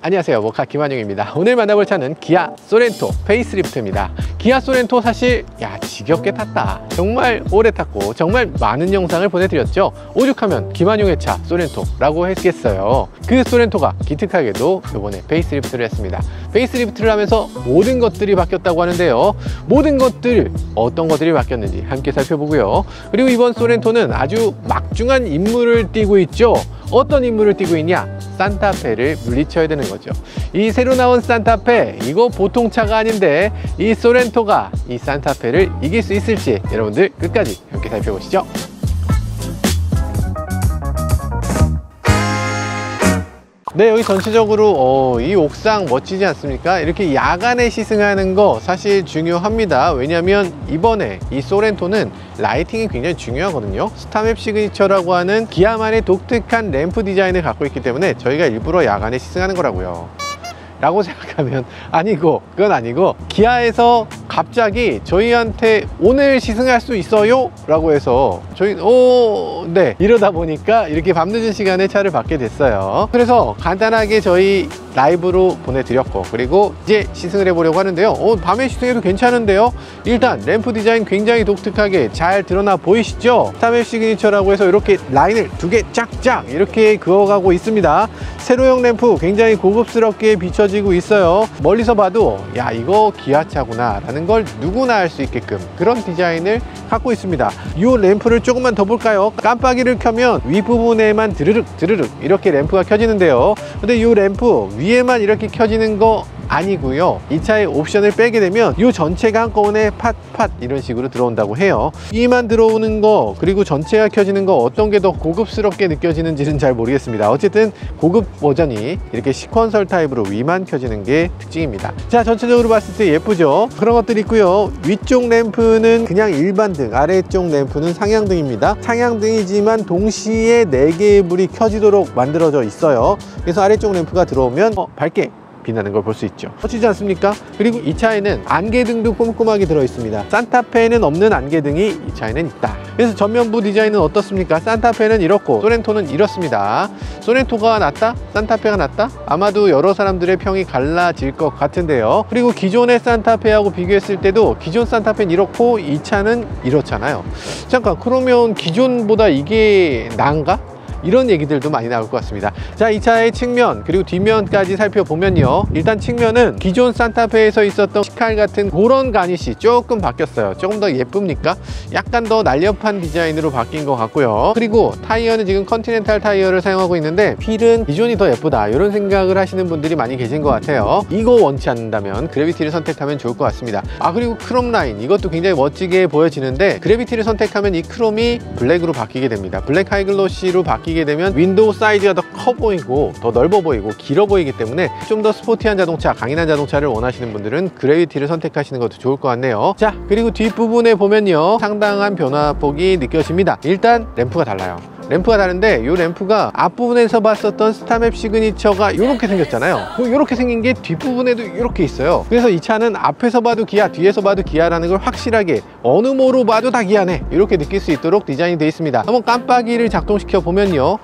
안녕하세요, 모카 김한용입니다. 오늘 만나볼 차는 기아 소렌토 페이스리프트입니다. 기아 소렌토 사실 지겹게 탔다, 정말 오래 탔고 정말 많은 영상을 보내드렸죠. 오죽하면 김한용의 차 소렌토 라고 했겠어요. 그 소렌토가 기특하게도 이번에 페이스리프트를 했습니다. 페이스리프트를 하면서 모든 것들이 바뀌었다고 하는데요, 모든 것들, 어떤 것들이 바뀌었는지 함께 살펴보고요. 그리고 이번 소렌토는 아주 막중한 임무를 띠고 있죠. 어떤 임무를 띠고 있냐? 산타페를 물리쳐야 되는 거죠. 이 새로 나온 산타페, 이거 보통 차가 아닌데 이 소렌토가 이 산타페를 이길 수 있을지 여러분들 끝까지 함께 살펴보시죠. 네, 여기 전체적으로 이 옥상 멋지지 않습니까? 이렇게 야간에 시승하는 거 사실 중요합니다. 왜냐하면 이번에 이 소렌토는 라이팅이 굉장히 중요하거든요. 스타맵 시그니처라고 하는 기아만의 독특한 램프 디자인을 갖고 있기 때문에 저희가 일부러 야간에 시승하는 거라고요 라고 생각하면 아니고, 그건 아니고, 기아에서 갑자기 저희한테 오늘 시승할 수 있어요? 라고 해서 저희 네, 이러다 보니까 이렇게 밤늦은 시간에 차를 받게 됐어요. 그래서 간단하게 저희 라이브로 보내드렸고, 그리고 이제 시승을 해보려고 하는데요. 밤에 시승해도 괜찮은데요. 일단 램프 디자인 굉장히 독특하게 잘 드러나 보이시죠? 스타맵 시그니처라고 해서 이렇게 라인을 두 개 쫙쫙 이렇게 그어가고 있습니다. 세로형 램프 굉장히 고급스럽게 비춰지고 있어요. 멀리서 봐도 야, 이거 기아차구나 라는 걸 누구나 알 수 있게끔 그런 디자인을 갖고 있습니다. 이 램프를 조금만 더 볼까요? 깜빡이를 켜면 윗부분에만 드르륵 드르륵 이렇게 램프가 켜지는데요. 근데 이 램프 위에만 이렇게 켜지는 거 아니고요, 이 차의 옵션을 빼게 되면 이 전체가 한꺼번에 팟팟 이런 식으로 들어온다고 해요. 위만 들어오는 거 그리고 전체가 켜지는 거 어떤 게 더 고급스럽게 느껴지는지는 잘 모르겠습니다. 어쨌든 고급 버전이 이렇게 시퀀설 타입으로 위만 켜지는 게 특징입니다. 자, 전체적으로 봤을 때 예쁘죠? 그런 것들이 있고요. 위쪽 램프는 그냥 일반 등, 아래쪽 램프는 상향등입니다. 상향등이지만 동시에 4개의 불이 켜지도록 만들어져 있어요. 그래서 아래쪽 램프가 들어오면 밝게 빛나는 걸 볼 수 있죠. 멋지지 않습니까? 그리고 이 차에는 안개등도 꼼꼼하게 들어있습니다. 산타페에는 없는 안개등이 이 차에는 있다. 그래서 전면부 디자인은 어떻습니까? 산타페는 이렇고 소렌토는 이렇습니다. 소렌토가 낫다? 산타페가 낫다? 아마도 여러 사람들의 평이 갈라질 것 같은데요. 그리고 기존의 산타페하고 비교했을 때도 기존 산타페는 이렇고 이 차는 이렇잖아요. 잠깐, 그러면 기존보다 이게 나은가? 이런 얘기들도 많이 나올 것 같습니다. 자, 이 차의 측면 그리고 뒷면까지 살펴보면요, 일단 측면은 기존 산타페에서 있었던 시칼 같은 그런 가니시 조금 바뀌었어요. 조금 더 예쁩니까? 약간 더 날렵한 디자인으로 바뀐 것 같고요. 그리고 타이어는 지금 컨티넨탈 타이어를 사용하고 있는데 휠은 기존이 더 예쁘다, 이런 생각을 하시는 분들이 많이 계신 것 같아요. 이거 원치 않는다면 그래비티를 선택하면 좋을 것 같습니다. 그리고 크롬 라인, 이것도 굉장히 멋지게 보여지는데 그래비티를 선택하면 이 크롬이 블랙으로 바뀌게 됩니다. 블랙 하이글로시로 바뀌게 되면 윈도우 사이즈가 더 커 보이고 더 넓어 보이고 길어 보이기 때문에 좀 더 스포티한 자동차, 강인한 자동차를 원하시는 분들은 그래비티를 선택하시는 것도 좋을 것 같네요. 자, 그리고 뒷부분에 보면요, 상당한 변화폭이 느껴집니다. 일단 램프가 달라요. 램프가 다른데 이 램프가 앞부분에서 봤었던 스타맵 시그니처가 이렇게 생겼잖아요. 이렇게 생긴 게 뒷부분에도 이렇게 있어요. 그래서 이 차는 앞에서 봐도 기아, 뒤에서 봐도 기아라는 걸 확실하게 어느 모로 봐도 다 기아네, 이렇게 느낄 수 있도록 디자인이 되어 있습니다. 한번 깜빡이를 작동시켜 보면요,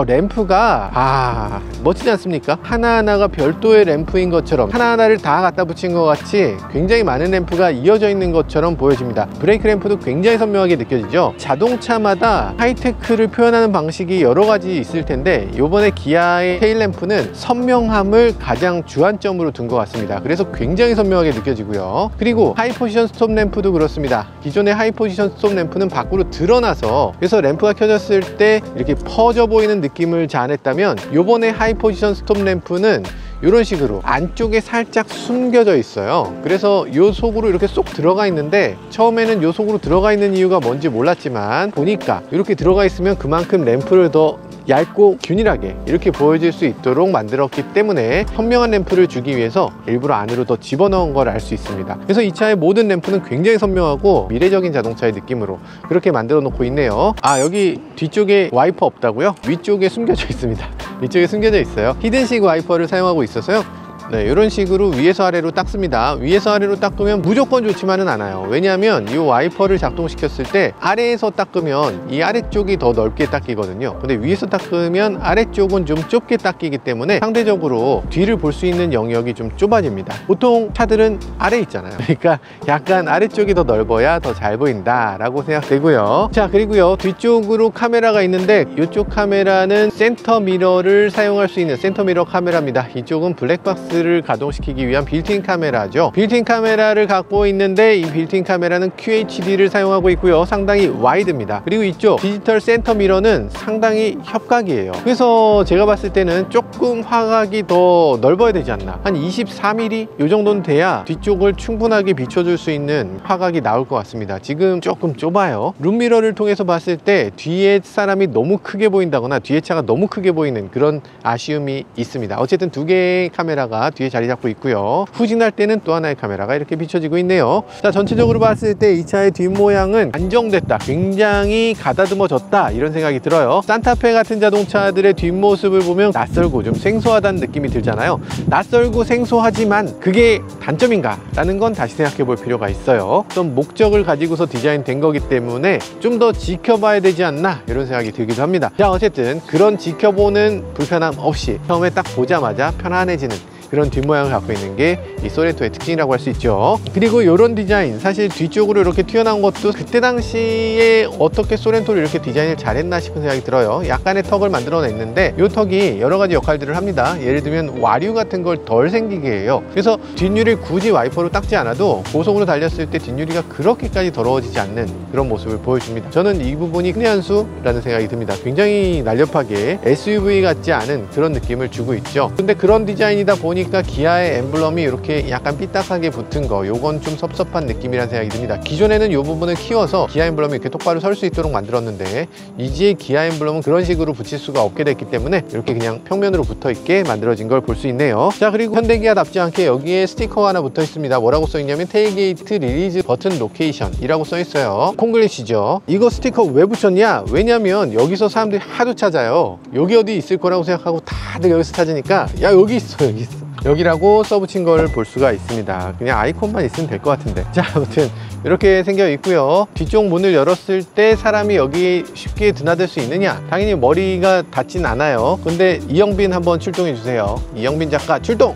램프가 멋지지 않습니까? 하나하나가 별도의 램프인 것처럼, 하나하나를 다 갖다 붙인 것 같이 굉장히 많은 램프가 이어져 있는 것처럼 보여집니다. 브레이크 램프도 굉장히 선명하게 느껴지죠. 자동차마다 하이테크를 표현하는 방식이 여러 가지 있을 텐데 이번에 기아의 테일램프는 선명함을 가장 주안점으로 둔 것 같습니다. 그래서 굉장히 선명하게 느껴지고요. 그리고 하이포지션 스톱 램프도 그렇습니다. 기존의 하이포지션 스톱 램프는 밖으로 드러나서, 그래서 램프가 켜졌을 때 이렇게 퍼져 보이는 느낌을 자아냈다면 이번에 하이포지션 스톱 램프는 이런 식으로 안쪽에 살짝 숨겨져 있어요. 그래서 이 속으로 이렇게 쏙 들어가 있는데, 처음에는 이 속으로 들어가 있는 이유가 뭔지 몰랐지만 보니까 이렇게 들어가 있으면 그만큼 램프를 더 얇고 균일하게 이렇게 보여질 수 있도록 만들었기 때문에 선명한 램프를 주기 위해서 일부러 안으로 더 집어넣은 걸 알 수 있습니다. 그래서 이 차의 모든 램프는 굉장히 선명하고 미래적인 자동차의 느낌으로 그렇게 만들어 놓고 있네요. 여기 뒤쪽에 와이퍼 없다고요? 위쪽에 숨겨져 있습니다. 위쪽에 숨겨져 있어요. 히든식 와이퍼를 사용하고 있어서요, 네, 이런 식으로 위에서 아래로 닦습니다. 위에서 아래로 닦으면 무조건 좋지만은 않아요. 왜냐하면 이 와이퍼를 작동시켰을 때 아래에서 닦으면 이 아래쪽이 더 넓게 닦이거든요. 근데 위에서 닦으면 아래쪽은 좀 좁게 닦이기 때문에 상대적으로 뒤를 볼 수 있는 영역이 좀 좁아집니다. 보통 차들은 아래에 있잖아요. 그러니까 약간 아래쪽이 더 넓어야 더 잘 보인다 라고 생각되고요. 자, 그리고요, 뒤쪽으로 카메라가 있는데 이쪽 카메라는 센터 미러를 사용할 수 있는 센터 미러 카메라입니다. 이쪽은 블랙박스를 가동시키기 위한 빌트인 카메라죠. 빌트인 카메라를 갖고 있는데 이 빌트인 카메라는 QHD를 사용하고 있고요. 상당히 와이드입니다. 그리고 이쪽 디지털 센터 미러는 상당히 협각이에요. 그래서 제가 봤을 때는 조금 화각이 더 넓어야 되지 않나, 한 24mm 이 정도는 돼야 뒤쪽을 충분하게 비춰줄 수 있는 화각이 나올 것 같습니다. 지금 조금 좁아요. 룸미러를 통해서 봤을 때 뒤에 사람이 너무 크게 보인다거나 뒤에 차가 너무 크게 보이는 그런 아쉬움이 있습니다. 어쨌든 두 개의 카메라가 뒤에 자리 잡고 있고요. 후진할 때는 또 하나의 카메라가 이렇게 비춰지고 있네요. 자, 전체적으로 봤을 때 이 차의 뒷모양은 안정됐다, 굉장히 가다듬어졌다, 이런 생각이 들어요. 산타페 같은 자동차들의 뒷모습을 보면 낯설고 좀 생소하다는 느낌이 들잖아요. 낯설고 생소하지만 그게 단점인가 라는 건 다시 생각해 볼 필요가 있어요. 어떤 목적을 가지고서 디자인된 거기 때문에 좀 더 지켜봐야 되지 않나, 이런 생각이 들기도 합니다. 자, 어쨌든 그런 지켜보는 불편함 없이 처음에 딱 보자마자 편안해지는 그런 뒷모양을 갖고 있는 게 이 소렌토의 특징이라고 할 수 있죠. 그리고 이런 디자인, 사실 뒤쪽으로 이렇게 튀어나온 것도 그때 당시에 어떻게 소렌토를 이렇게 디자인을 잘했나 싶은 생각이 들어요. 약간의 턱을 만들어냈는데 이 턱이 여러 가지 역할들을 합니다. 예를 들면 와류 같은 걸 덜 생기게 해요. 그래서 뒷유리를 굳이 와이퍼로 닦지 않아도 고속으로 달렸을 때 뒷유리가 그렇게까지 더러워지지 않는 그런 모습을 보여줍니다. 저는 이 부분이 흔히 한 수라는 생각이 듭니다. 굉장히 날렵하게 SUV 같지 않은 그런 느낌을 주고 있죠. 근데 그런 디자인이다 보니까 기아의 엠블럼이 이렇게 약간 삐딱하게 붙은 거, 요건 좀 섭섭한 느낌이라는 생각이 듭니다. 기존에는 이 부분을 키워서 기아 엠블럼이 이렇게 똑바로 설 수 있도록 만들었는데 이제 기아 엠블럼은 그런 식으로 붙일 수가 없게 됐기 때문에 이렇게 그냥 평면으로 붙어 있게 만들어진 걸 볼 수 있네요. 자, 그리고 현대기아답지 않게 여기에 스티커가 하나 붙어 있습니다. 뭐라고 써 있냐면 테일게이트 리리즈 버튼 로케이션 이라고 써 있어요. 콩글리시죠. 이거 스티커 왜 붙였냐? 왜냐면 여기서 사람들이 하도 찾아요. 여기 어디 있을 거라고 생각하고 다들 여기서 찾으니까 야, 여기 있어, 여기 있어, 여기라고 써붙인 걸 볼 수가 있습니다. 그냥 아이콘만 있으면 될 것 같은데. 자, 아무튼 이렇게 생겨 있고요. 뒤쪽 문을 열었을 때 사람이 여기 쉽게 드나들 수 있느냐? 당연히 머리가 닿진 않아요. 근데 이영빈 한번 출동해 주세요. 이영빈 작가 출동!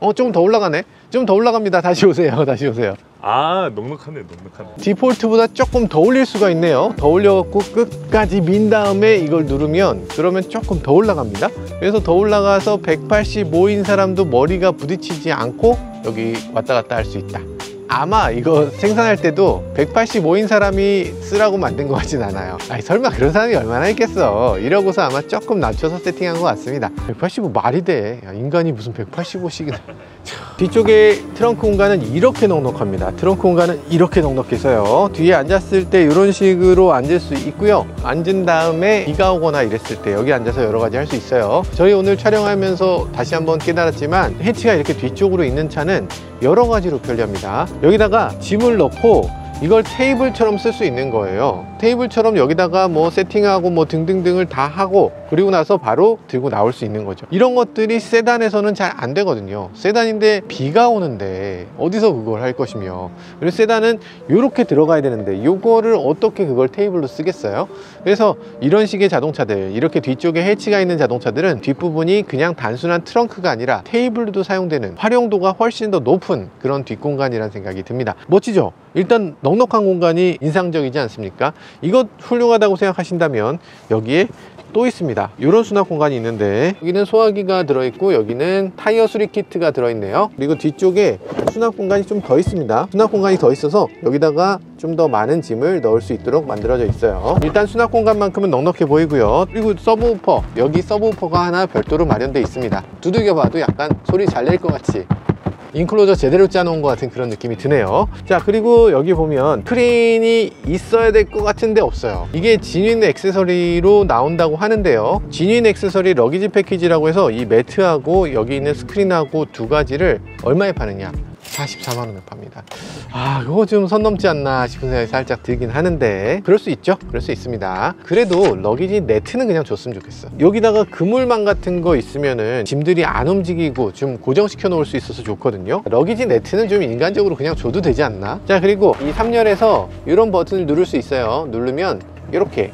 어우, 조금 더 올라가네. 좀 더 올라갑니다. 다시 오세요. 다시 오세요. 아, 넉넉하네, 넉넉하네. 디폴트보다 조금 더 올릴 수가 있네요. 더 올려갖고 끝까지 민 다음에 이걸 누르면, 그러면 조금 더 올라갑니다. 그래서 더 올라가서 185인 사람도 머리가 부딪히지 않고 여기 왔다 갔다 할 수 있다. 아마 이거 생산할 때도 185인 사람이 쓰라고 만든 것 같진 않아요. 아니, 설마 그런 사람이 얼마나 있겠어. 이러고서 아마 조금 낮춰서 세팅한 것 같습니다. 185 말이 돼. 야, 인간이 무슨 185씩이나. 뒤쪽에 트렁크 공간은 이렇게 넉넉합니다. 트렁크 공간은 이렇게 넉넉해서요, 뒤에 앉았을 때 이런 식으로 앉을 수 있고요. 앉은 다음에 비가 오거나 이랬을 때 여기 앉아서 여러 가지 할 수 있어요. 저희 오늘 촬영하면서 다시 한번 깨달았지만 해치가 이렇게 뒤쪽으로 있는 차는 여러 가지로 편리합니다. 여기다가 짐을 넣고 이걸 테이블처럼 쓸 수 있는 거예요. 테이블처럼 여기다가 뭐 세팅하고 뭐 등등등을 다 하고 그리고 나서 바로 들고 나올 수 있는 거죠. 이런 것들이 세단에서는 잘 안 되거든요. 세단인데 비가 오는데 어디서 그걸 할 것이며, 그리고 세단은 이렇게 들어가야 되는데 이거를 어떻게 그걸 테이블로 쓰겠어요? 그래서 이런 식의 자동차들, 이렇게 뒤쪽에 해치가 있는 자동차들은 뒷부분이 그냥 단순한 트렁크가 아니라 테이블로도 사용되는, 활용도가 훨씬 더 높은 그런 뒷공간이라는 생각이 듭니다. 멋지죠? 일단 넉넉한 공간이 인상적이지 않습니까? 이것 훌륭하다고 생각하신다면 여기에 또 있습니다. 이런 수납 공간이 있는데 여기는 소화기가 들어있고 여기는 타이어 수리 키트가 들어있네요. 그리고 뒤쪽에 수납 공간이 좀 더 있습니다. 수납 공간이 더 있어서 여기다가 좀 더 많은 짐을 넣을 수 있도록 만들어져 있어요. 일단 수납 공간만큼은 넉넉해 보이고요. 그리고 서브우퍼, 여기 서브우퍼가 하나 별도로 마련되어 있습니다. 두들겨 봐도 약간 소리 잘 낼 것 같이 인클로저 제대로 짜놓은 것 같은 그런 느낌이 드네요. 자, 그리고 여기 보면 스크린이 있어야 될 것 같은데 없어요. 이게 진윈 액세서리로 나온다고 하는데요, 진윈 액세서리 러기지 패키지라고 해서 이 매트하고 여기 있는 스크린하고 두 가지를 얼마에 파느냐, 44만 원에 팝니다. 아, 그거 좀 선 넘지 않나 싶은 생각이 살짝 들긴 하는데 그럴 수 있죠. 그럴 수 있습니다. 그래도 러기지 네트는 그냥 줬으면 좋겠어. 여기다가 그물망 같은 거 있으면은 짐들이 안 움직이고 좀 고정시켜 놓을 수 있어서 좋거든요. 러기지 네트는 좀 인간적으로 그냥 줘도 되지 않나. 자, 그리고 이 3열에서 이런 버튼을 누를 수 있어요. 누르면 이렇게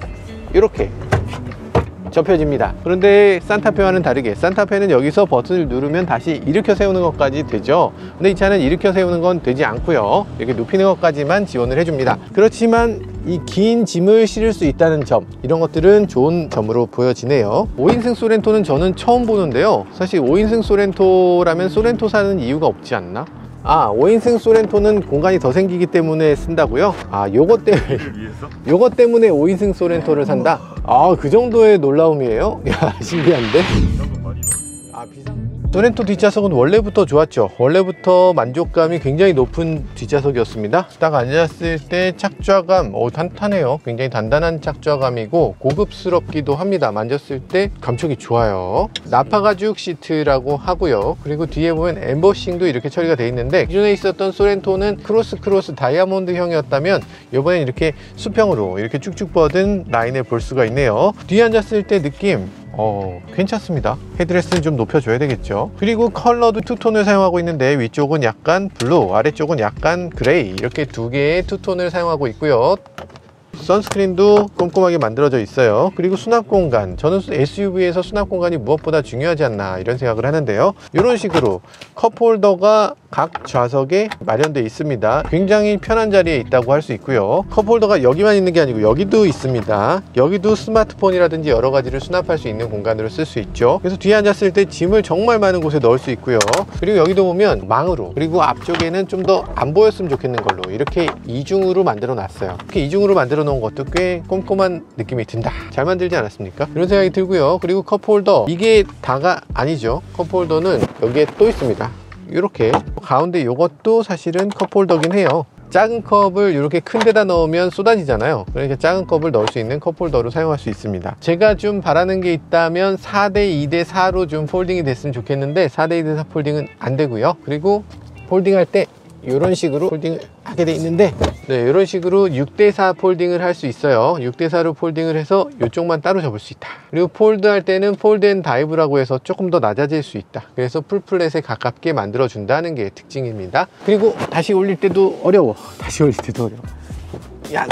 접혀집니다. 그런데 산타페와는 다르게 산타페는 여기서 버튼을 누르면 다시 일으켜 세우는 것까지 되죠. 근데 이 차는 일으켜 세우는 건 되지 않고요. 이렇게 눕히는 것까지만 지원을 해줍니다. 그렇지만 이 긴 짐을 실을 수 있다는 점, 이런 것들은 좋은 점으로 보여지네요. 5인승 소렌토는 저는 처음 보는데요. 사실 5인승 소렌토라면 소렌토 사는 이유가 없지 않나? 아, 5인승 소렌토는 공간이 더 생기기 때문에 쓴다고요? 아, 요것 때문에 5인승 소렌토를 산다? 아, 그 정도의 놀라움이에요? 야, 신기한데? 아, 소렌토 뒷좌석은 원래부터 좋았죠. 원래부터 만족감이 굉장히 높은 뒷좌석이었습니다. 딱 앉았을 때 착좌감, 탄탄해요. 굉장히 단단한 착좌감이고 고급스럽기도 합니다. 만졌을 때 감촉이 좋아요. 나파 가죽 시트라고 하고요. 그리고 뒤에 보면 엠버싱도 이렇게 처리가 되어 있는데, 기존에 있었던 소렌토는 크로스 다이아몬드형이었다면 이번엔 이렇게 수평으로 이렇게 쭉쭉 뻗은 라인을 볼 수가 있네요. 뒤에 앉았을 때 느낌 괜찮습니다. 헤드레스는 좀 높여줘야 되겠죠. 그리고 컬러도 투톤을 사용하고 있는데 위쪽은 약간 블루, 아래쪽은 약간 그레이, 이렇게 두 개의 투톤을 사용하고 있고요. 선스크린도 꼼꼼하게 만들어져 있어요. 그리고 수납 공간, 저는 SUV에서 수납 공간이 무엇보다 중요하지 않나 이런 생각을 하는데요. 이런 식으로 컵홀더가 각 좌석에 마련되어 있습니다. 굉장히 편한 자리에 있다고 할 수 있고요. 컵홀더가 여기만 있는 게 아니고 여기도 있습니다. 여기도 스마트폰이라든지 여러 가지를 수납할 수 있는 공간으로 쓸 수 있죠. 그래서 뒤에 앉았을 때 짐을 정말 많은 곳에 넣을 수 있고요. 그리고 여기도 보면 망으로, 그리고 앞쪽에는 좀 더 안 보였으면 좋겠는 걸로 이렇게 이중으로 만들어 놨어요. 이렇게 이중으로 만들어 놓은 것도 꽤 꼼꼼한 느낌이 든다. 잘 만들지 않았습니까? 이런 생각이 들고요. 그리고 컵홀더, 이게 다가 아니죠. 컵홀더는 여기에 또 있습니다. 이렇게 가운데 이것도 사실은 컵홀더긴 해요. 작은 컵을 이렇게 큰 데다 넣으면 쏟아지잖아요. 그러니까 작은 컵을 넣을 수 있는 컵홀더로 사용할 수 있습니다. 제가 좀 바라는 게 있다면 4대 2대 4로 좀 폴딩이 됐으면 좋겠는데 4대 2대 4 폴딩은 안 되고요. 그리고 폴딩할 때 이런 식으로 폴딩을 하게 돼 있는데, 네, 이런 식으로 6대4 폴딩을 할 수 있어요. 6대4로 폴딩을 해서 이쪽만 따로 접을 수 있다. 그리고 폴드 할 때는 폴드 앤 다이브라고 해서 조금 더 낮아질 수 있다. 그래서 풀플랫에 가깝게 만들어 준다는 게 특징입니다. 그리고 다시 올릴 때도 어려워. 야,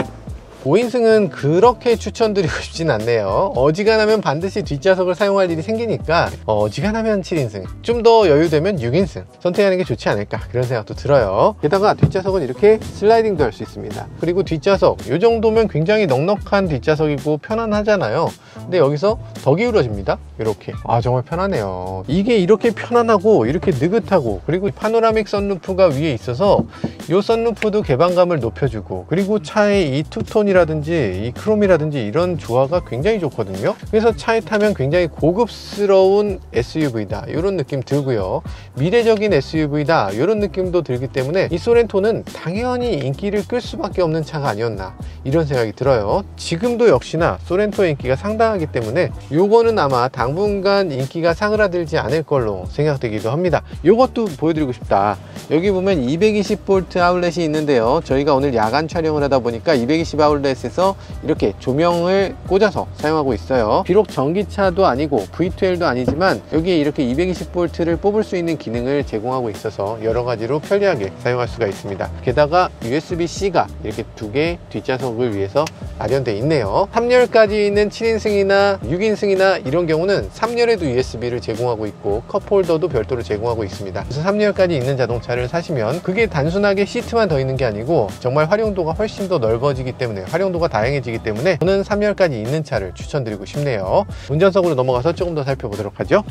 5인승은 그렇게 추천드리고 싶진 않네요. 어지간하면 반드시 뒷좌석을 사용할 일이 생기니까 어지간하면 7인승, 좀 더 여유되면 6인승 선택하는 게 좋지 않을까, 그런 생각도 들어요. 게다가 뒷좌석은 이렇게 슬라이딩도 할 수 있습니다. 그리고 뒷좌석 이 정도면 굉장히 넉넉한 뒷좌석이고 편안하잖아요. 근데 여기서 더 기울어집니다. 이렇게. 아, 정말 편하네요. 이게 이렇게 편안하고 이렇게 느긋하고, 그리고 파노라믹 선루프가 위에 있어서 이 선루프도 개방감을 높여주고, 그리고 차의 이 투톤이라든지 이 크롬이라든지 이런 조화가 굉장히 좋거든요. 그래서 차에 타면 굉장히 고급스러운 SUV다 이런 느낌 들고요. 미래적인 SUV다 이런 느낌도 들기 때문에 이 소렌토는 당연히 인기를 끌 수밖에 없는 차가 아니었나 이런 생각이 들어요. 지금도 역시나 소렌토의 인기가 상당하기 때문에 요거는 아마 당분간 인기가 사그라들지 않을 걸로 생각되기도 합니다. 요것도 보여드리고 싶다. 여기 보면 220V 아울렛이 있는데요. 저희가 오늘 야간 촬영을 하다 보니까 220 아울렛에서 이렇게 조명을 꽂아서 사용하고 있어요. 비록 전기차도 아니고 V12도 아니지만 여기에 이렇게 220V를 뽑을 수 있는 기능을 제공하고 있어서 여러 가지로 편리하게 사용할 수가 있습니다. 게다가 USB-C가 이렇게 두 개 뒷좌석을 위해서 마련되어 있네요. 3열까지 있는 7인승이나 6인승이나 이런 경우는 3열에도 USB를 제공하고 있고 컵홀더도 별도로 제공하고 있습니다. 그래서 3열까지 있는 자동차를 사시면 그게 단순하게 시트만 더 있는 게 아니고 정말 활용도가 훨씬 더 넓어지기 때문에, 활용도가 다양해지기 때문에 저는 3열까지 있는 차를 추천드리고 싶네요. 운전석으로 넘어가서 조금 더 살펴보도록 하죠.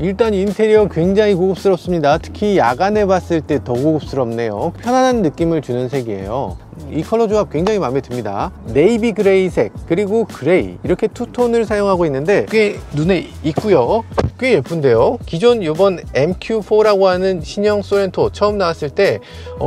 일단 인테리어 굉장히 고급스럽습니다. 특히 야간에 봤을 때 더 고급스럽네요. 편안한 느낌을 주는 색이에요. 이 컬러 조합 굉장히 마음에 듭니다. 네이비 그레이색 그리고 그레이, 이렇게 투톤을 사용하고 있는데 꽤 눈에 익고요. 꽤 예쁜데요. 기존 이번 MQ4라고 하는 신형 소렌토 처음 나왔을 때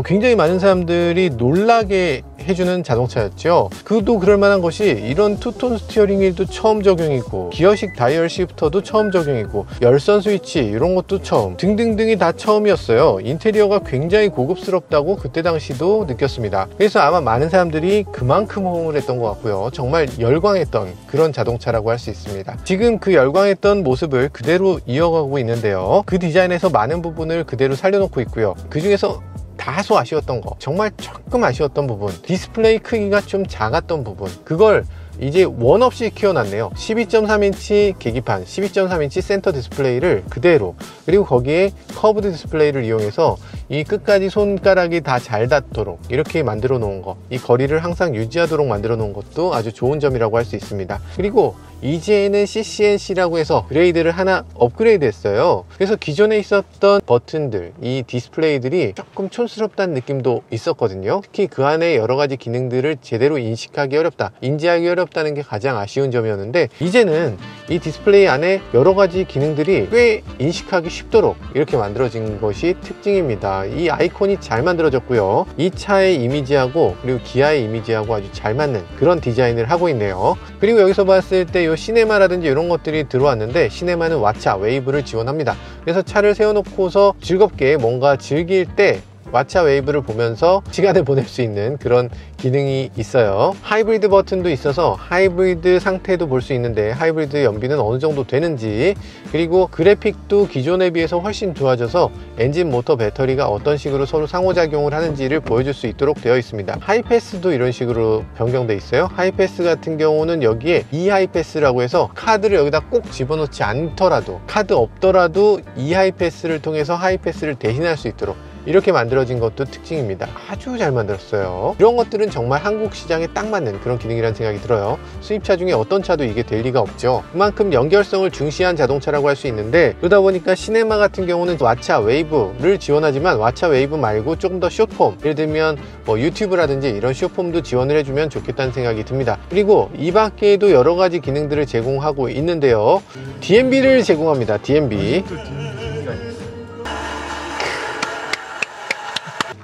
굉장히 많은 사람들이 놀라게 해주는 자동차였죠. 그도 그럴 만한 것이 이런 투톤 스티어링 휠도 처음 적용이고, 기어식 다이얼 시프터도 처음 적용이고, 열선 스위치 이런 것도 처음, 등등등이 다 처음이었어요. 인테리어가 굉장히 고급스럽다고 그때 당시도 느꼈습니다. 그래서 아마 많은 사람들이 그만큼 호응을 했던 것 같고요. 정말 열광했던 그런 자동차라고 할 수 있습니다. 지금 그 열광했던 모습을 그대로 이어가고 있는데요. 그 디자인에서 많은 부분을 그대로 살려놓고 있고요. 그 중에서 다소 아쉬웠던 거, 정말 조금 아쉬웠던 부분, 디스플레이 크기가 좀 작았던 부분, 그걸 이제 원 없이 키워놨네요. 12.3인치 계기판, 12.3인치 센터 디스플레이를 그대로, 그리고 거기에 커브드 디스플레이를 이용해서 이 끝까지 손가락이 다 잘 닿도록 이렇게 만들어 놓은 거, 이 거리를 항상 유지하도록 만들어 놓은 것도 아주 좋은 점이라고 할 수 있습니다. 그리고 이제는 CCNC라고 해서 그레이드를 하나 업그레이드 했어요. 그래서 기존에 있었던 버튼들, 이 디스플레이들이 조금 촌스럽다는 느낌도 있었거든요. 특히 그 안에 여러 가지 기능들을 제대로 인식하기 어렵다, 인지하기 어렵다는 게 가장 아쉬운 점이었는데, 이제는 이 디스플레이 안에 여러 가지 기능들이 꽤 인식하기 쉽도록 이렇게 만들어진 것이 특징입니다. 이 아이콘이 잘 만들어졌고요. 이 차의 이미지하고 그리고 기아의 이미지하고 아주 잘 맞는 그런 디자인을 하고 있네요. 그리고 여기서 봤을 때 이 시네마라든지 이런 것들이 들어왔는데, 시네마는 왓챠 웨이브를 지원합니다. 그래서 차를 세워놓고서 즐겁게 뭔가 즐길 때 왓챠 웨이브를 보면서 시간을 보낼 수 있는 그런 기능이 있어요. 하이브리드 버튼도 있어서 하이브리드 상태도 볼 수 있는데, 하이브리드 연비는 어느 정도 되는지, 그리고 그래픽도 기존에 비해서 훨씬 좋아져서 엔진, 모터, 배터리가 어떤 식으로 서로 상호작용을 하는지를 보여줄 수 있도록 되어 있습니다. 하이패스도 이런 식으로 변경돼 있어요. 하이패스 같은 경우는 여기에 e하이패스라고 해서 카드를 여기다 꼭 집어넣지 않더라도, 카드 없더라도 e하이패스를 통해서 하이패스를 대신할 수 있도록 이렇게 만들어진 것도 특징입니다. 아주 잘 만들었어요. 이런 것들은 정말 한국 시장에 딱 맞는 그런 기능이라는 생각이 들어요. 수입차 중에 어떤 차도 이게 될 리가 없죠. 그만큼 연결성을 중시한 자동차라고 할 수 있는데, 그러다 보니까 시네마 같은 경우는 왓챠 웨이브를 지원하지만 왓챠 웨이브 말고 조금 더 숏폼, 예를 들면 뭐 유튜브라든지 이런 숏폼도 지원을 해주면 좋겠다는 생각이 듭니다. 그리고 이 밖에도 여러 가지 기능들을 제공하고 있는데요. DMB를 제공합니다. DMB.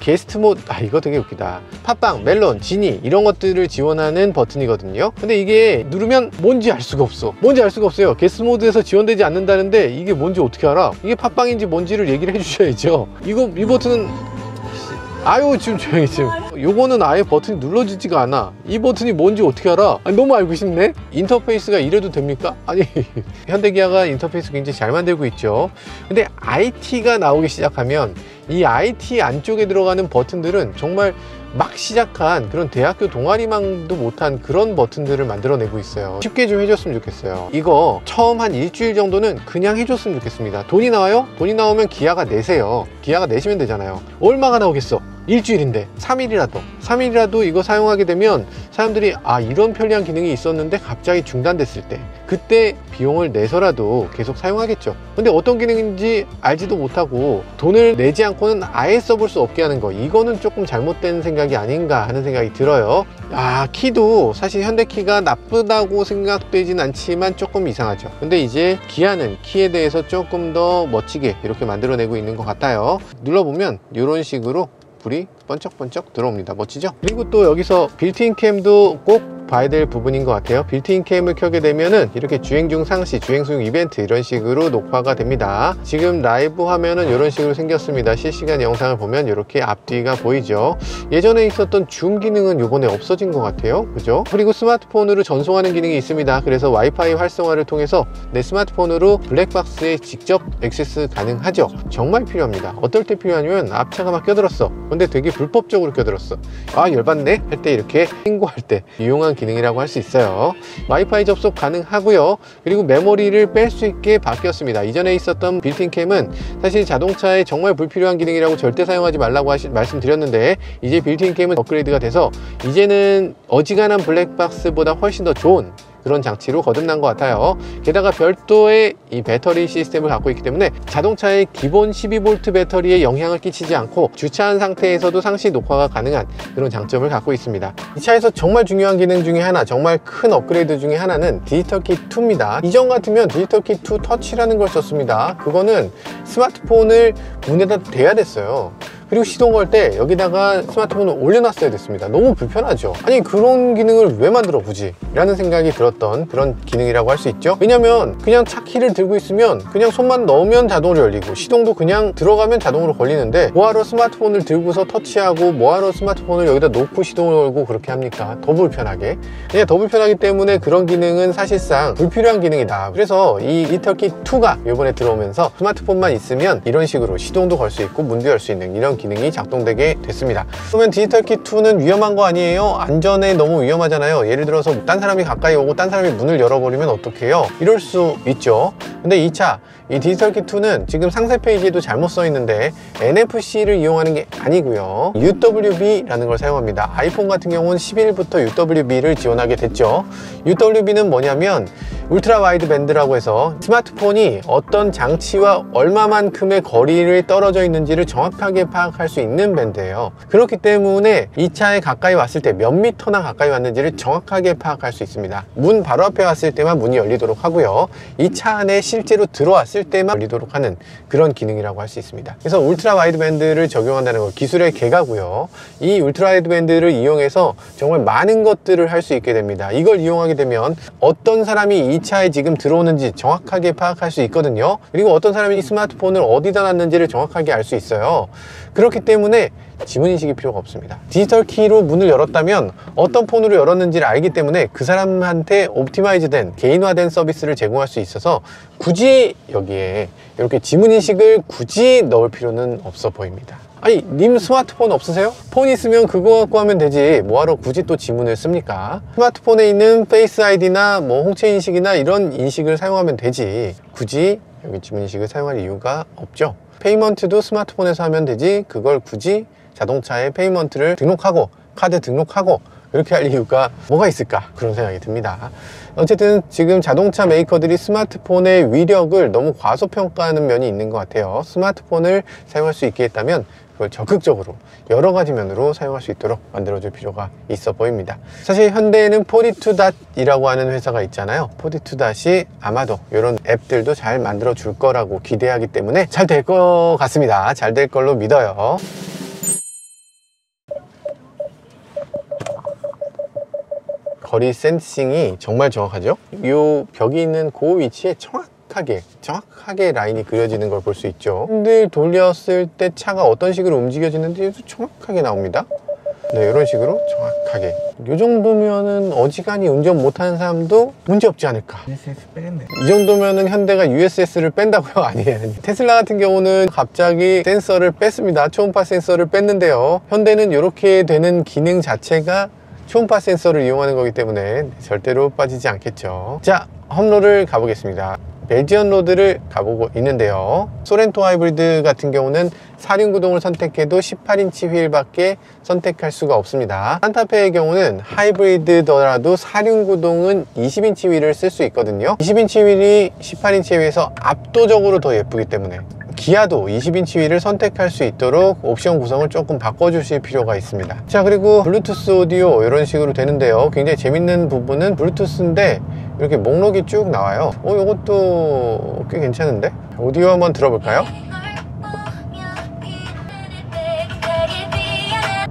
게스트 모드, 이거 되게 웃기다. 팟빵, 멜론, 지니 이런 것들을 지원하는 버튼이거든요. 근데 이게 누르면 뭔지 알 수가 없어. 뭔지 알 수가 없어요. 게스트 모드에서 지원되지 않는다는데 이게 뭔지 어떻게 알아? 이게 팟빵인지 뭔지를 얘기를 해주셔야죠. 이 버튼은 아유, 지금 조용히 지금. 요거는 아예 버튼이 눌러지지가 않아. 이 버튼이 뭔지 어떻게 알아? 너무 알고 싶네. 인터페이스가 이래도 됩니까? 아니, 현대기아가 인터페이스 굉장히 잘 만들고 있죠. 근데 IT가 나오기 시작하면 이 IT 안쪽에 들어가는 버튼들은 정말 막 시작한 그런 대학교 동아리망도 못한 그런 버튼들을 만들어내고 있어요. 쉽게 좀 해줬으면 좋겠어요. 이거 처음 한 일주일 정도는 그냥 해줬으면 좋겠습니다. 돈이 나와요? 돈이 나오면 기아가 내세요. 기아가 내시면 되잖아요. 얼마가 나오겠어? 일주일인데 3일이라도 이거 사용하게 되면 사람들이 이런 편리한 기능이 있었는데 갑자기 중단됐을 때, 그때 비용을 내서라도 계속 사용하겠죠. 근데 어떤 기능인지 알지도 못하고 돈을 내지 않고는 아예 써볼 수 없게 하는 거, 이거는 조금 잘못된 생각이 아닌가 하는 생각이 들어요. 키도 사실 현대키가 나쁘다고 생각되진 않지만 조금 이상하죠. 근데 이제 기아는 키에 대해서 조금 더 멋지게 이렇게 만들어내고 있는 것 같아요. 눌러보면 이런 식으로 불이 번쩍번쩍 들어옵니다. 멋지죠? 그리고 또 여기서 빌트인 캠도 꼭 봐야 될 부분인 것 같아요. 빌트인 캠을 켜게 되면은 이렇게 주행 중 상시, 주행 중 이벤트 이런 식으로 녹화가 됩니다. 지금 라이브 화면은 이런 식으로 생겼습니다. 실시간 영상을 보면 이렇게 앞뒤가 보이죠. 예전에 있었던 줌 기능은 이번에 없어진 것 같아요. 그죠? 그리고 스마트폰으로 전송하는 기능이 있습니다. 그래서 와이파이 활성화를 통해서 내 스마트폰으로 블랙박스에 직접 액세스 가능하죠. 정말 필요합니다. 어떨 때 필요하냐면 앞차가 막 껴들었어. 근데 되게 불법적으로 껴들었어. 열받네 할 때, 이렇게 신고할 때 유용한 기능이라고 할 수 있어요. 와이파이 접속 가능하고요. 그리고 메모리를 뺄 수 있게 바뀌었습니다. 이전에 있었던 빌트인 캠은 사실 자동차에 정말 불필요한 기능이라고 절대 사용하지 말라고 말씀드렸는데, 이제 빌트인 캠은 업그레이드가 돼서 이제는 어지간한 블랙박스보다 훨씬 더 좋은 그런 장치로 거듭난 것 같아요. 게다가 별도의 이 배터리 시스템을 갖고 있기 때문에 자동차의 기본 12V 배터리에 영향을 끼치지 않고 주차한 상태에서도 상시 녹화가 가능한 그런 장점을 갖고 있습니다. 이 차에서 정말 중요한 기능 중에 하나, 정말 큰 업그레이드 중에 하나는 디지털키 2입니다. 이전 같으면 디지털키 2 터치라는 걸 썼습니다. 그거는 스마트폰을 문에다 대야 됐어요. 그리고 시동 걸 때 여기다가 스마트폰을 올려놨어야 됐습니다. 너무 불편하죠. 아니 그런 기능을 왜 만들어 굳이? 라는 생각이 들었던 그런 기능이라고 할 수 있죠. 왜냐면 그냥 차 키를 들고 있으면 그냥 손만 넣으면 자동으로 열리고 시동도 그냥 들어가면 자동으로 걸리는데 뭐하러 스마트폰을 들고서 터치하고 뭐하러 스마트폰을 여기다 놓고 시동을 걸고 그렇게 합니까? 더 불편하게. 그냥 더 불편하기 때문에 그런 기능은 사실상 불필요한 기능이다. 그래서 이 디지털키 2가 이번에 들어오면서 스마트폰만 있으면 이런 식으로 시동도 걸 수 있고 문도 열 수 있는 이런 기능이 작동되게 됐습니다. 그러면 디지털키 2는 위험한 거 아니에요? 안전에 너무 위험하잖아요. 예를 들어서 딴 사람이 가까이 오고 딴 사람이 문을 열어버리면 어떡해요? 이럴 수 있죠. 근데 이 차, 이 디지털키 2는 지금 상세 페이지에도 잘못 써 있는데 NFC를 이용하는 게 아니고요, UWB라는 걸 사용합니다. 아이폰 같은 경우는 11일부터 UWB를 지원하게 됐죠. UWB는 뭐냐면 울트라 와이드 밴드라고 해서 스마트폰이 어떤 장치와 얼마만큼의 거리를 떨어져 있는지를 정확하게 파악할 수 있는 밴드예요. 그렇기 때문에 이 차에 가까이 왔을 때 몇 미터나 가까이 왔는지를 정확하게 파악할 수 있습니다. 문 바로 앞에 왔을 때만 문이 열리도록 하고요, 이 차 안에 실제로 들어왔을 때만 열리도록 하는 그런 기능이라고 할 수 있습니다. 그래서 울트라 와이드 밴드를 적용한다는 건 기술의 개가고요, 이 울트라 와이드 밴드를 이용해서 정말 많은 것들을 할 수 있게 됩니다. 이걸 이용하게 되면 어떤 사람이 이 차에 지금 들어오는지 정확하게 파악할 수 있거든요. 그리고 어떤 사람이 이 스마트폰을 어디다 놨는지를 정확하게 알 수 있어요. 그렇기 때문에 지문인식이 필요가 없습니다. 디지털 키로 문을 열었다면 어떤 폰으로 열었는지를 알기 때문에 그 사람한테 옵티마이즈된 개인화된 서비스를 제공할 수 있어서 굳이 여기에 이렇게 지문인식을 굳이 넣을 필요는 없어 보입니다. 아니 님 스마트폰 없으세요? 폰 있으면 그거 갖고 하면 되지 뭐하러 굳이 또 지문을 씁니까? 스마트폰에 있는 페이스 아이디나 뭐 홍채 인식이나 이런 인식을 사용하면 되지 굳이 여기 지문 인식을 사용할 이유가 없죠. 페이먼트도 스마트폰에서 하면 되지 그걸 굳이 자동차에 페이먼트를 등록하고 카드 등록하고 이렇게 할 이유가 뭐가 있을까 그런 생각이 듭니다. 어쨌든 지금 자동차 메이커들이 스마트폰의 위력을 너무 과소평가하는 면이 있는 것 같아요. 스마트폰을 사용할 수 있게 했다면 그걸 적극적으로 여러 가지 면으로 사용할 수 있도록 만들어줄 필요가 있어 보입니다. 사실 현대에는 42.이라고 하는 회사가 있잖아요. 42.이 아마도 이런 앱들도 잘 만들어 줄 거라고 기대하기 때문에 잘 될 것 같습니다. 잘 될 걸로 믿어요. 거리 센싱이 정말 정확하죠. 이 벽이 있는 그 위치에 정확하게 라인이 그려지는 걸 볼 수 있죠. 핸들 돌렸을 때 차가 어떤 식으로 움직여지는지 정확하게 나옵니다. 네, 이런 식으로 정확하게. 이 정도면은 어지간히 운전 못하는 사람도 문제 없지 않을까. USS 빼겠네. 이 정도면은 현대가 USS를 뺀다고요? 아니에요. 테슬라 같은 경우는 갑자기 센서를 뺐습니다. 초음파 센서를 뺐는데요, 현대는 이렇게 되는 기능 자체가 초음파 센서를 이용하는 거기 때문에 절대로 빠지지 않겠죠. 자, 험로를 가보겠습니다. 벨지언 로드를 가보고 있는데요, 소렌토 하이브리드 같은 경우는 4륜구동을 선택해도 18인치 휠밖에 선택할 수가 없습니다. 산타페의 경우는 하이브리드더라도 4륜구동은 20인치 휠을 쓸 수 있거든요. 20인치 휠이 18인치에 비해서 압도적으로 더 예쁘기 때문에 기아도 20인치 휠을 선택할 수 있도록 옵션 구성을 조금 바꿔주실 필요가 있습니다. 자, 그리고 블루투스 오디오 이런 식으로 되는데요, 굉장히 재밌는 부분은 블루투스인데 이렇게 목록이 쭉 나와요. 이것도 꽤 괜찮은데? 오디오 한번 들어볼까요?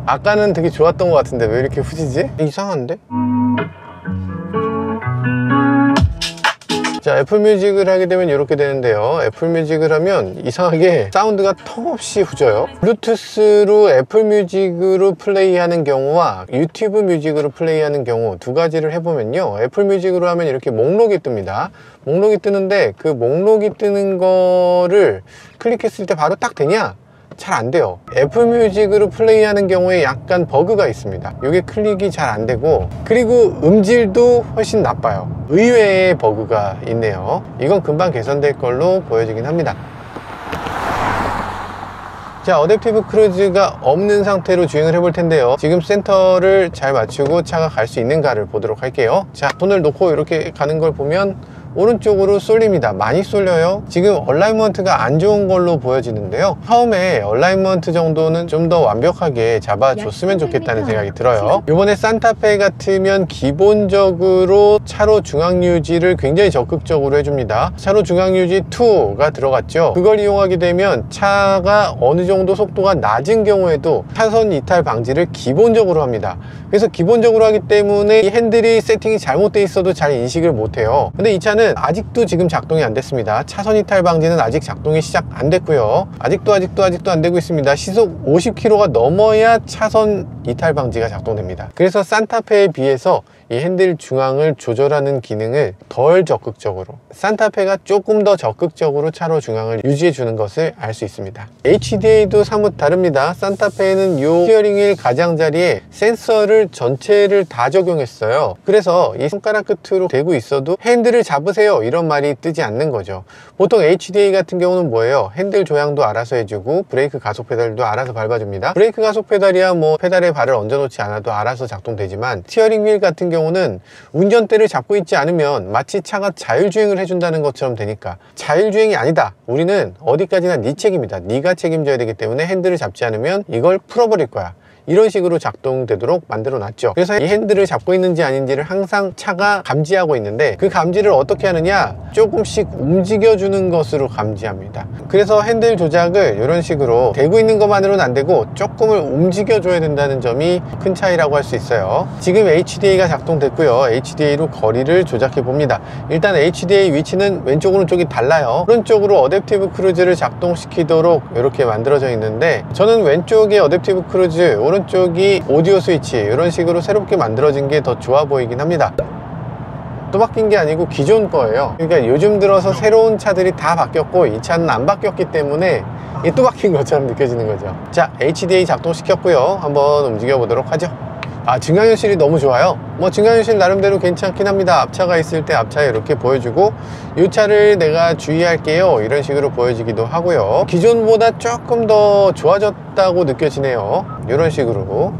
아까는 되게 좋았던 것 같은데 왜 이렇게 후지지? 이상한데? 자, 애플뮤직을 하게 되면 이렇게 되는데요, 애플뮤직을 하면 이상하게 사운드가 턱없이 후져요. 블루투스로 애플뮤직으로 플레이하는 경우와 유튜브 뮤직으로 플레이하는 경우 두 가지를 해보면요, 애플뮤직으로 하면 이렇게 목록이 뜹니다. 목록이 뜨는데 그 목록이 뜨는 거를 클릭했을 때 바로 딱 되냐? 잘 안 돼요. 애플뮤직으로 플레이하는 경우에 약간 버그가 있습니다. 이게 클릭이 잘 안 되고, 그리고 음질도 훨씬 나빠요. 의외의 버그가 있네요. 이건 금방 개선될 걸로 보여지긴 합니다. 자, 어댑티브 크루즈가 없는 상태로 주행을 해볼 텐데요. 지금 센터를 잘 맞추고 차가 갈 수 있는가를 보도록 할게요. 자, 손을 놓고 이렇게 가는 걸 보면 오른쪽으로 쏠립니다. 많이 쏠려요. 지금 얼라이먼트가 안 좋은 걸로 보여지는데요. 처음에 얼라이먼트 정도는 좀 더 완벽하게 잡아줬으면 좋겠다는 생각이 들어요. 이번에 산타페 같으면 기본적으로 차로 중앙 유지를 굉장히 적극적으로 해줍니다. 차로 중앙 유지 2가 들어갔죠. 그걸 이용하게 되면 차가 어느 정도 속도가 낮은 경우에도 차선 이탈 방지를 기본적으로 합니다. 그래서 기본적으로 하기 때문에 이 핸들이 세팅이 잘못되어 있어도 잘 인식을 못해요. 근데 이 차는 아직도 지금 작동이 안 됐습니다. 차선 이탈 방지는 아직 작동이 시작 안 됐고요. 아직도 안 되고 있습니다. 시속 50km가 넘어야 차선 이탈 방지가 작동됩니다. 그래서 산타페에 비해서 이 핸들 중앙을 조절하는 기능을 덜 적극적으로, 산타페가 조금 더 적극적으로 차로 중앙을 유지해 주는 것을 알 수 있습니다. HDA도 사뭇 다릅니다. 산타페는 이 스티어링 휠 가장자리에 센서를 전체를 다 적용했어요. 그래서 이 손가락 끝으로 대고 있어도 핸들을 잡으세요 이런 말이 뜨지 않는 거죠. 보통 HDA 같은 경우는 뭐예요? 핸들 조향도 알아서 해주고 브레이크 가속 페달도 알아서 밟아줍니다. 브레이크 가속 페달이야 뭐 페달에 발을 얹어 놓지 않아도 알아서 작동되지만, 스티어링 휠 같은 경우는 운전대를 잡고 있지 않으면 마치 차가 자율주행을 해준다는 것처럼 되니까, 자율주행이 아니다, 우리는 어디까지나 네 책임이다, 네가 책임져야 되기 때문에 핸들을 잡지 않으면 이걸 풀어버릴 거야, 이런 식으로 작동되도록 만들어 놨죠. 그래서 이 핸들을 잡고 있는지 아닌지를 항상 차가 감지하고 있는데, 그 감지를 어떻게 하느냐, 조금씩 움직여주는 것으로 감지합니다. 그래서 핸들 조작을 이런 식으로 대고 있는 것만으로는 안 되고 조금을 움직여줘야 된다는 점이 큰 차이라고 할 수 있어요. 지금 HDA가 작동됐고요. HDA로 거리를 조작해 봅니다. 일단 HDA 위치는 왼쪽 오른쪽이 달라요. 오른쪽으로 어댑티브 크루즈를 작동시키도록 이렇게 만들어져 있는데, 저는 왼쪽에 어댑티브 크루즈, 오른쪽이 오디오 스위치, 이런 식으로 새롭게 만들어진 게 더 좋아 보이긴 합니다. 또 바뀐 게 아니고 기존 거예요. 그러니까 요즘 들어서 새로운 차들이 다 바뀌었고 이 차는 안 바뀌었기 때문에 이게 또 바뀐 것처럼 느껴지는 거죠. 자, HDA 작동시켰고요. 한번 움직여 보도록 하죠. 아, 증강현실이 너무 좋아요. 뭐 증강현실 나름대로 괜찮긴 합니다. 앞차가 있을 때 앞차에 이렇게 보여주고, 이 차를 내가 주의할게요 이런 식으로 보여지기도 하고요. 기존보다 조금 더 좋아졌다고 느껴지네요. 이런 식으로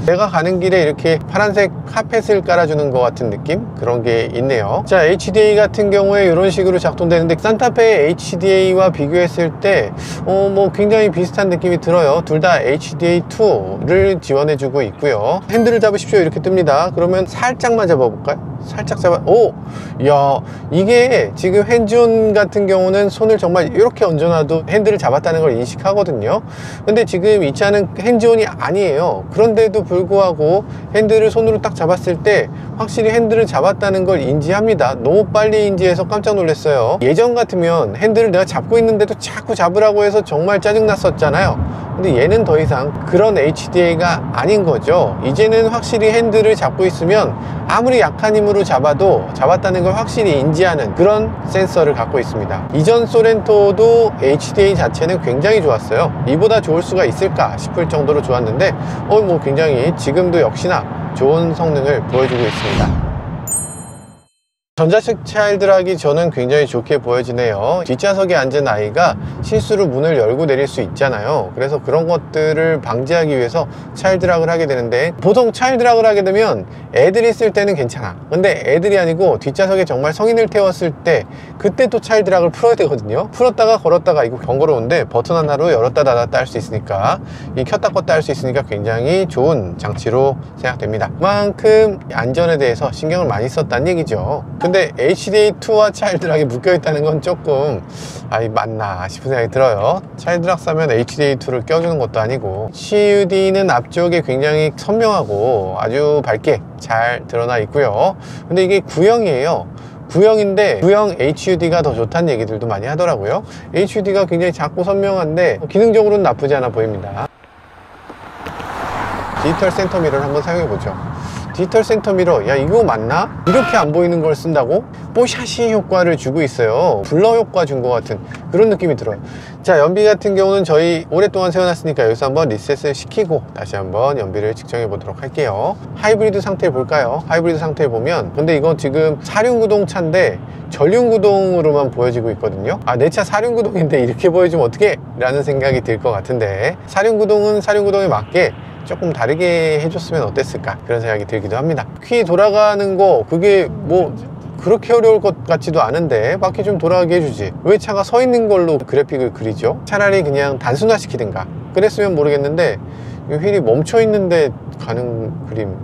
내가 가는 길에 이렇게 파란색 카펫을 깔아주는 것 같은 느낌? 그런 게 있네요. 자, HDA 같은 경우에 이런 식으로 작동되는데, 산타페 HDA와 비교했을 때 뭐 굉장히 비슷한 느낌이 들어요. 둘 다 HDA2를 지원해주고 있고요. 핸들을 잡으십시오 이렇게 뜹니다. 그러면 살짝만 잡아볼까요? 살짝 잡아, 오! 이야, 이게 지금 핸즈온 같은 경우는 손을 정말 이렇게 얹어놔도 핸들을 잡았다는 걸 인식하거든요. 근데 지금 이 차는 핸즈온이 아니에요. 그런데도 불구하고 핸들을 손으로 딱 잡았을 때 확실히 핸들을 잡았다는 걸 인지합니다. 너무 빨리 인지해서 깜짝 놀랐어요. 예전 같으면 핸들을 내가 잡고 있는데도 자꾸 잡으라고 해서 정말 짜증났었잖아요. 근데 얘는 더 이상 그런 HDA가 아닌 거죠. 이제는 확실히 핸들을 잡고 있으면 아무리 약한 힘으로 잡아도 잡았다는 걸 확실히 인지하는 그런 센서를 갖고 있습니다. 이전 소렌토도 HDA 자체는 굉장히 좋았어요. 이보다 좋을 수가 있을까 싶을 정도로 좋았는데 뭐 굉장히 지금도 역시나 좋은 성능을 보여주고 있습니다. 전자식 차일드락이 저는 굉장히 좋게 보여지네요. 뒷좌석에 앉은 아이가 실수로 문을 열고 내릴 수 있잖아요. 그래서 그런 것들을 방지하기 위해서 차일드락을 하게 되는데, 보통 차일드락을 하게 되면 애들이 있을 때는 괜찮아. 근데 애들이 아니고 뒷좌석에 정말 성인을 태웠을 때, 그때 또 차일드락을 풀어야 되거든요. 풀었다가 걸었다가 이거 번거로운데 버튼 하나로 열었다 닫았다 할 수 있으니까, 이 켰다 껐다 할 수 있으니까 굉장히 좋은 장치로 생각됩니다. 그만큼 안전에 대해서 신경을 많이 썼다는 얘기죠. 근데 HDA2와 차일드락이 묶여있다는 건 조금 맞나 싶은 생각이 들어요. 차일드락 사면 HDA2를 껴주는 것도 아니고, CUD는 앞쪽에 굉장히 선명하고 아주 밝게 잘 드러나 있고요. 근데 이게 구형이에요. 구형인데 구형 HUD가 더 좋다는 얘기들도 많이 하더라고요. HUD가 굉장히 작고 선명한데 기능적으로는 나쁘지 않아 보입니다. 디지털 센터 미러를 한번 사용해 보죠. 디지털 센터 미러, 야 이거 맞나? 이렇게 안 보이는 걸 쓴다고? 뽀샤시 효과를 주고 있어요. 블러 효과 준 것 같은 그런 느낌이 들어요. 자, 연비 같은 경우는 저희 오랫동안 세워놨으니까 여기서 한번 리셋을 시키고 다시 한번 연비를 측정해 보도록 할게요. 하이브리드 상태를 볼까요? 하이브리드 상태를 보면, 근데 이거 지금 사륜구동차인데 전륜구동으로만 보여지고 있거든요. 아, 내 차 사륜구동인데 이렇게 보여주면 어떡해? 라는 생각이 들 것 같은데, 사륜구동은 사륜구동에 맞게 조금 다르게 해줬으면 어땠을까, 그런 생각이 들기도 합니다. 퀴 돌아가는 거 그게 뭐 그렇게 어려울 것 같지도 않은데 바퀴 좀 돌아가게 해주지, 왜 차가 서 있는 걸로 그래픽을 그리죠? 차라리 그냥 단순화 시키든가 그랬으면 모르겠는데, 휠이 멈춰 있는데 가는 그림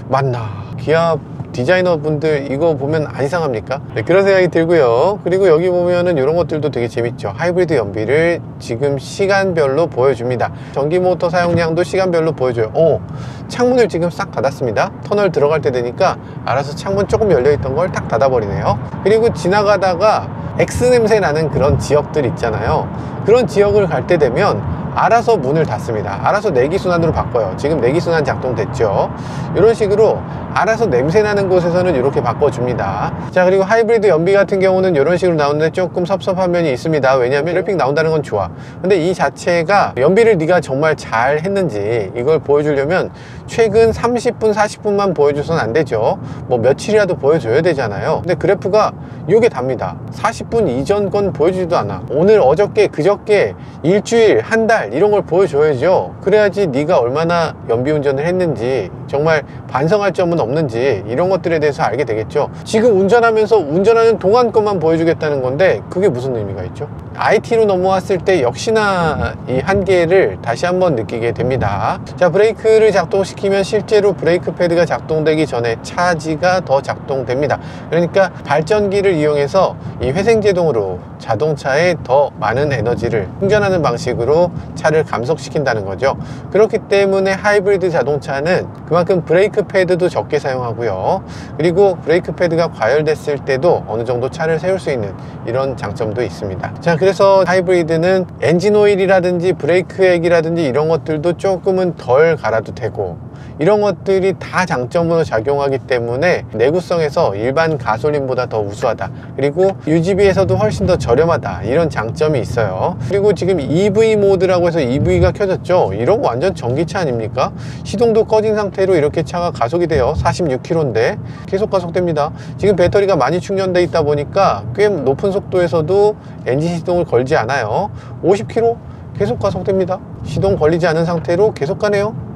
맞나? 기아 디자이너 분들 이거 보면 안 이상합니까? 네, 그런 생각이 들고요. 그리고 여기 보면은 이런 것들도 되게 재밌죠. 하이브리드 연비를 지금 시간별로 보여줍니다. 전기 모터 사용량도 시간별로 보여줘요. 창문을 지금 싹 닫았습니다. 터널 들어갈 때 되니까 알아서 창문 조금 열려있던 걸 딱 닫아버리네요. 그리고 지나가다가 X 냄새 나는 그런 지역들 있잖아요. 그런 지역을 갈 때 되면 알아서 문을 닫습니다. 알아서 내기순환으로 바꿔요. 지금 내기순환 작동됐죠. 이런 식으로 알아서 냄새나는 곳에서는 이렇게 바꿔줍니다. 자, 그리고 하이브리드 연비 같은 경우는 이런 식으로 나오는데 조금 섭섭한 면이 있습니다. 왜냐하면 그래픽 나온다는 건 좋아. 근데 이 자체가 연비를 네가 정말 잘 했는지 이걸 보여주려면 최근 30분 40분만 보여줘서는 안 되죠. 뭐 며칠이라도 보여줘야 되잖아요. 근데 그래프가 요게 답니다. 40분 이전 건 보여주지도 않아. 오늘, 어저께, 그저께, 일주일, 한 달 이런 걸 보여줘야죠. 그래야지 네가 얼마나 연비운전을 했는지, 정말 반성할 점은 없는지 이런 것들에 대해서 알게 되겠죠. 지금 운전하면서 운전하는 동안 것만 보여주겠다는 건데 그게 무슨 의미가 있죠? IT로 넘어왔을 때 역시나 이 한계를 다시 한번 느끼게 됩니다. 자, 브레이크를 작동시키면 실제로 브레이크 패드가 작동되기 전에 차지가 더 작동됩니다. 그러니까 발전기를 이용해서 이 회생제동으로 자동차에 더 많은 에너지를 충전하는 방식으로 차를 감속시킨다는 거죠. 그렇기 때문에 하이브리드 자동차는 그만큼 브레이크 패드도 적게 사용하고요. 그리고 브레이크 패드가 과열됐을 때도 어느 정도 차를 세울 수 있는 이런 장점도 있습니다. 자, 그래서 하이브리드는 엔진 오일이라든지 브레이크 액이라든지 이런 것들도 조금은 덜 갈아도 되고, 이런 것들이 다 장점으로 작용하기 때문에 내구성에서 일반 가솔린보다 더 우수하다, 그리고 유지비에서도 훨씬 더 저렴하다, 이런 장점이 있어요. 그리고 지금 EV 모드라고 해서 EV가 켜졌죠. 이런 거 완전 전기차 아닙니까? 시동도 꺼진 상태로 이렇게 차가 가속이 돼요. 46km인데 계속 가속됩니다. 지금 배터리가 많이 충전돼 있다 보니까 꽤 높은 속도에서도 엔진 시동을 걸지 않아요. 50km 계속 가속됩니다. 시동 걸리지 않은 상태로 계속 가네요.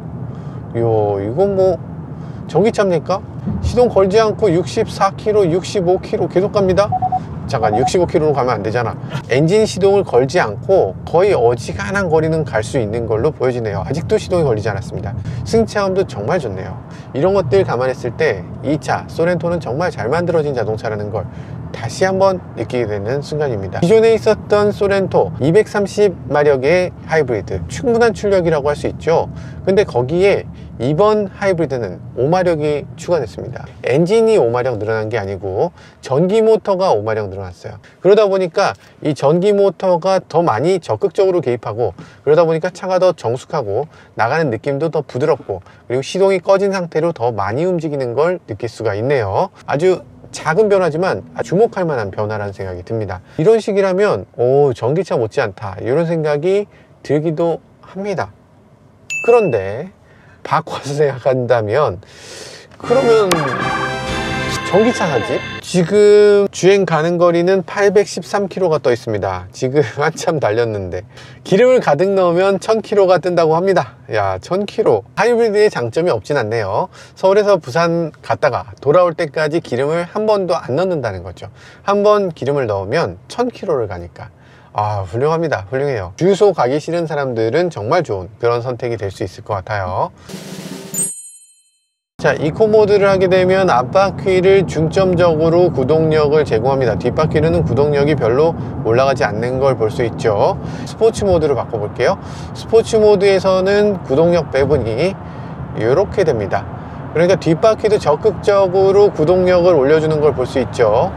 이건 뭐 전기차입니까? 시동 걸지 않고 64km, 65km 계속 갑니다. 잠깐, 65km로 가면 안 되잖아. 엔진 시동을 걸지 않고 거의 어지간한 거리는 갈 수 있는 걸로 보여지네요. 아직도 시동이 걸리지 않았습니다. 승차감도 정말 좋네요. 이런 것들 감안했을 때 이 차 소렌토는 정말 잘 만들어진 자동차라는 걸 다시 한번 느끼게 되는 순간입니다. 기존에 있었던 소렌토 230마력의 하이브리드, 충분한 출력이라고 할 수 있죠. 근데 거기에 이번 하이브리드는 5마력이 추가됐습니다. 엔진이 5마력 늘어난 게 아니고 전기 모터가 5마력 늘어났어요. 그러다 보니까 이 전기 모터가 더 많이 적극적으로 개입하고, 그러다 보니까 차가 더 정숙하고 나가는 느낌도 더 부드럽고, 그리고 시동이 꺼진 상태로 더 많이 움직이는 걸 느낄 수가 있네요. 아주 작은 변화지만 주목할 만한 변화라는 생각이 듭니다. 이런 식이라면 전기차 못지않다, 이런 생각이 들기도 합니다. 그런데 바꿔서 생각한다면, 그러면 전기차 사지? 지금 주행 가는 거리는 813km가 떠 있습니다. 지금 한참 달렸는데 기름을 가득 넣으면 1000km가 뜬다고 합니다. 야, 1000km. 하이브리드의 장점이 없진 않네요. 서울에서 부산 갔다가 돌아올 때까지 기름을 한 번도 안 넣는다는 거죠. 한 번 기름을 넣으면 1000km를 가니까 훌륭합니다. 훌륭해요. 주유소 가기 싫은 사람들은 정말 좋은 그런 선택이 될 수 있을 것 같아요. 자, 이코 모드를 하게 되면 앞바퀴를 중점적으로 구동력을 제공합니다. 뒷바퀴는 구동력이 별로 올라가지 않는 걸 볼 수 있죠. 스포츠 모드로 바꿔볼게요. 스포츠 모드에서는 구동력 배분이 이렇게 됩니다. 그러니까 뒷바퀴도 적극적으로 구동력을 올려주는 걸 볼 수 있죠.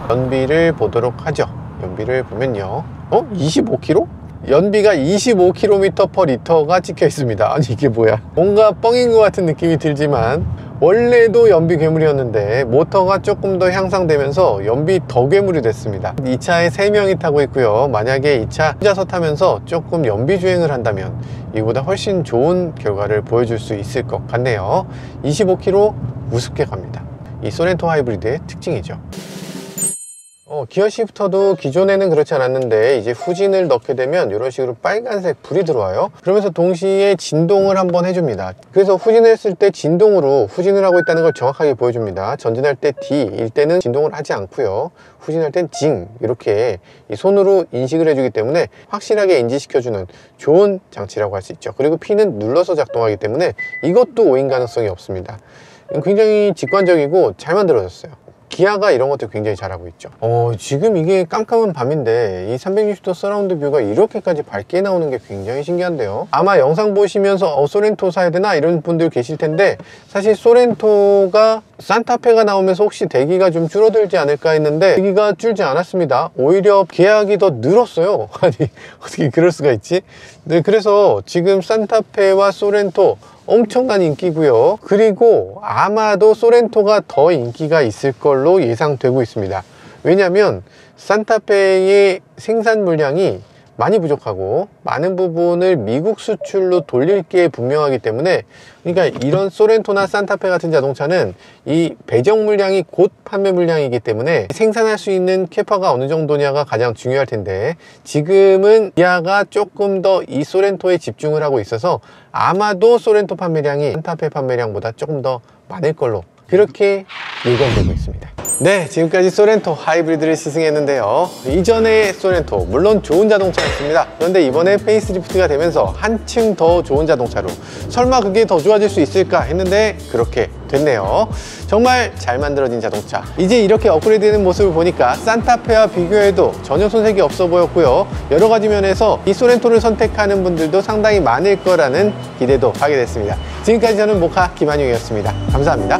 연비를 보도록 하죠. 연비를 보면요, 25km? 연비가 25km/L가 찍혀 있습니다. 아니 이게 뭐야, 뭔가 뻥인 것 같은 느낌이 들지만 원래도 연비 괴물이었는데 모터가 조금 더 향상되면서 연비 더 괴물이 됐습니다. 이 차에 3명이 타고 있고요. 만약에 이 차 혼자서 타면서 조금 연비 주행을 한다면 이보다 훨씬 좋은 결과를 보여줄 수 있을 것 같네요. 25km 우습게 갑니다. 이 소렌토 하이브리드의 특징이죠. 기어 시프터도 기존에는 그렇지 않았는데 이제 후진을 넣게 되면 이런 식으로 빨간색 불이 들어와요. 그러면서 동시에 진동을 한번 해줍니다. 그래서 후진을 했을 때 진동으로 후진을 하고 있다는 걸 정확하게 보여줍니다. 전진할 때 D일 때는 진동을 하지 않고요, 후진할 땐 징, 이렇게 이 손으로 인식을 해주기 때문에 확실하게 인지시켜주는 좋은 장치라고 할 수 있죠. 그리고 P는 눌러서 작동하기 때문에 이것도 오인 가능성이 없습니다. 굉장히 직관적이고 잘 만들어졌어요. 기아가 이런 것들 굉장히 잘하고 있죠. 지금 이게 깜깜한 밤인데 이 360도 서라운드 뷰가 이렇게까지 밝게 나오는 게 굉장히 신기한데요. 아마 영상 보시면서 소렌토 사야 되나 이런 분들 계실 텐데, 사실 소렌토가 산타페가 나오면서 혹시 대기가 좀 줄어들지 않을까 했는데 대기가 줄지 않았습니다. 오히려 계약이 더 늘었어요. 아니 어떻게 그럴 수가 있지? 네, 그래서 지금 산타페와 소렌토 엄청난 인기고요. 그리고 아마도 소렌토가 더 인기가 있을 걸로 예상되고 있습니다. 왜냐하면 산타페의 생산 물량이 많이 부족하고 많은 부분을 미국 수출로 돌릴 게 분명하기 때문에, 그러니까 이런 소렌토나 산타페 같은 자동차는 이 배정 물량이 곧 판매 물량이기 때문에 생산할 수 있는 캐파가 어느 정도냐가 가장 중요할 텐데, 지금은 기아가 조금 더 이 소렌토에 집중을 하고 있어서 아마도 소렌토 판매량이 산타페 판매량보다 조금 더 많을 걸로 그렇게 예견되고 있습니다. 네, 지금까지 소렌토 하이브리드를 시승했는데요. 이전의 소렌토 물론 좋은 자동차였습니다. 그런데 이번에 페이스리프트가 되면서 한층 더 좋은 자동차로, 설마 그게 더 좋아질 수 있을까 했는데 그렇게 됐네요. 정말 잘 만들어진 자동차. 이제 이렇게 업그레이드되는 모습을 보니까 산타페와 비교해도 전혀 손색이 없어 보였고요. 여러 가지 면에서 이 소렌토를 선택하는 분들도 상당히 많을 거라는 기대도 하게 됐습니다. 지금까지 저는 모카 김한용이었습니다. 감사합니다.